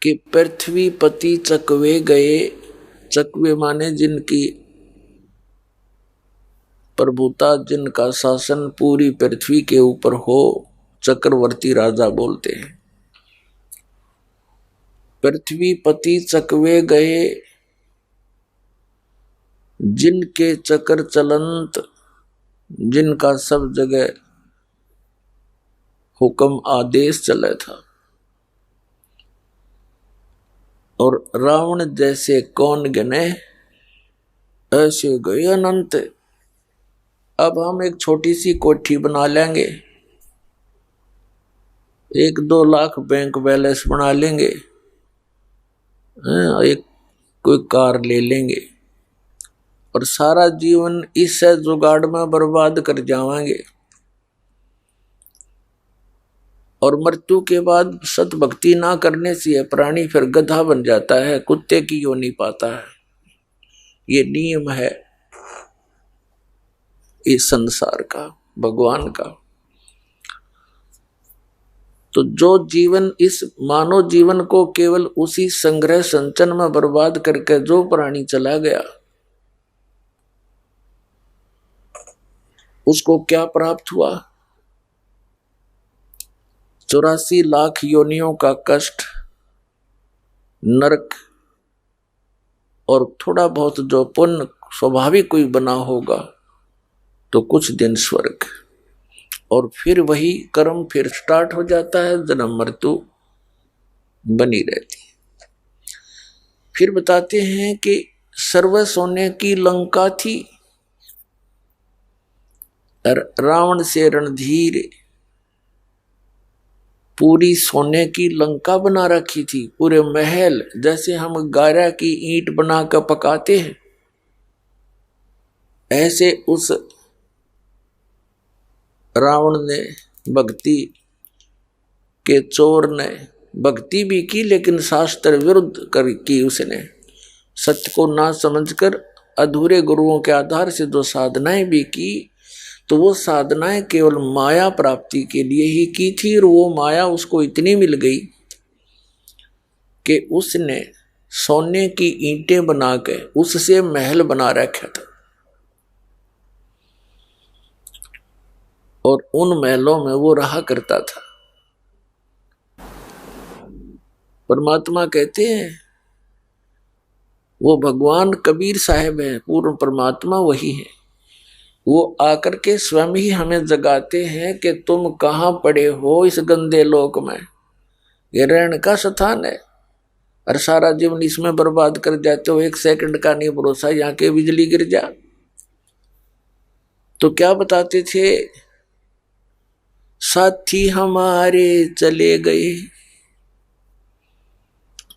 कि पृथ्वी पति चकवे गए, चकवे माने जिनकी प्रभुता, जिनका शासन पूरी पृथ्वी के ऊपर हो, चक्रवर्ती राजा बोलते हैं। पृथ्वी पति चकवे गए, जिनके चक्र चलंत, जिनका सब जगह हुक्म आदेश चला था। और रावण जैसे कौन गिने, ऐसे गए अनंत। अब हम एक छोटी सी कोठी बना लेंगे, 1-2 लाख बैंक बैलेंस बना लेंगे, एक कोई कार ले लेंगे और सारा जीवन इस जुगाड़ में बर्बाद कर जाएंगे। और मृत्यु के बाद सत भक्ति ना करने से यह प्राणी फिर गधा बन जाता है, कुत्ते की योनि पाता है। ये नियम है इस संसार का, भगवान का। तो जो जीवन, इस मानव जीवन को केवल उसी संग्रह संचन में बर्बाद करके जो प्राणी चला गया, उसको क्या प्राप्त हुआ? 84 लाख योनियों का कष्ट, नरक, और थोड़ा बहुत जो पुण्य स्वाभाविक कोई बना होगा तो कुछ दिन स्वर्ग, और फिर वही कर्म फिर स्टार्ट हो जाता है, जन्म मृत्यु बनी रहती है। फिर बताते हैं कि सर्व सोने की लंका थी, रावण से रणधीर पूरी सोने की लंका बना रखी थी, पूरे महल, जैसे हम गारा की ईंट बनाकर पकाते हैं, ऐसे उस रावण ने, भक्ति के चोर ने भक्ति भी की, लेकिन शास्त्र विरुद्ध की उसने। सत्य को ना समझकर अधूरे गुरुओं के आधार से जो साधनाएं भी की, तो वो साधनाएं केवल माया प्राप्ति के लिए ही की थी, और वो माया उसको इतनी मिल गई कि उसने सोने की ईंटें बना के उससे महल बना रखा था, और उन महलों में वो रहा करता था। परमात्मा कहते हैं, वो भगवान कबीर साहब है, पूर्ण परमात्मा वही है। वो आकर के स्वयं ही हमें जगाते हैं कि तुम कहाँ पड़े हो इस गंदे लोक में, ये रहने का स्थान है, और सारा जीवन इसमें बर्बाद कर जाते हो, 1 सेकंड का नहीं भरोसा, यहाँ के बिजली गिर जा। तो क्या बताते थे, साथी हमारे चले गए,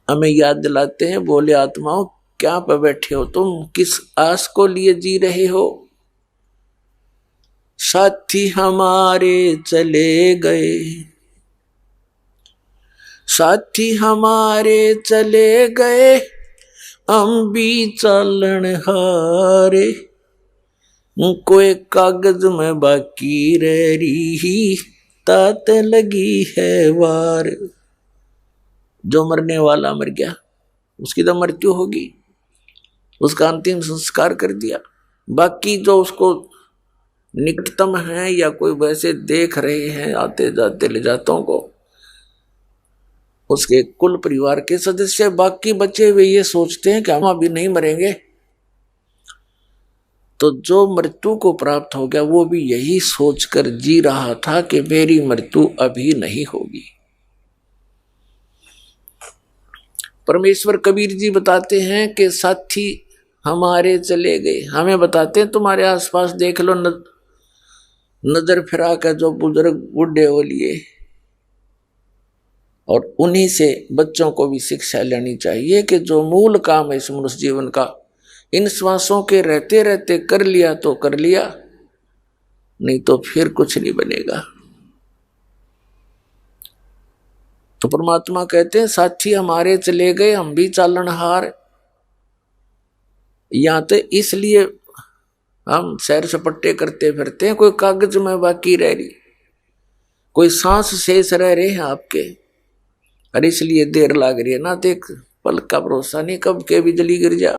हमें याद दिलाते हैं, बोले आत्माओं क्या पे बैठे हो तुम, किस आस को लिए जी रहे हो? साथी हमारे चले गए, साथी हमारे चले गए, हम भी चलन हारे, कोई कागज में बाकी रह रही, तात लगी है वार। जो मरने वाला मर गया, उसकी तो मृत्यु होगी, उसका अंतिम संस्कार कर दिया। बाकी जो उसको निकटतम है या कोई वैसे देख रहे हैं आते जाते ले जातों को, उसके कुल परिवार के सदस्य, बाकी बचे वे ये सोचते हैं कि हम अभी नहीं मरेंगे। तो जो मृत्यु को प्राप्त हो गया वो भी यही सोचकर जी रहा था कि मेरी मृत्यु अभी नहीं होगी। परमेश्वर कबीर जी बताते हैं कि साथी हमारे चले गए, हमें बताते हैं तुम्हारे आसपास देख लो, नजर फिरा कर जो बुजुर्ग बूढ़े हो लिए, और उन्हीं से बच्चों को भी शिक्षा लेनी चाहिए कि जो मूल काम है इस मनुष्य जीवन का, इन श्वासों के रहते रहते कर लिया तो कर लिया, नहीं तो फिर कुछ नहीं बनेगा। तो परमात्मा कहते हैं साथी हमारे चले गए, हम भी चालनहार। या तो इसलिए हम सैर सपट्टे करते फिरते हैं, कोई कागज में बाकी रह रही, कोई सांस शेष रह रहे हैं आपके, और इसलिए देर लाग रही है ना, देख पल का भरोसा नहीं, कब के बिजली गिर जा।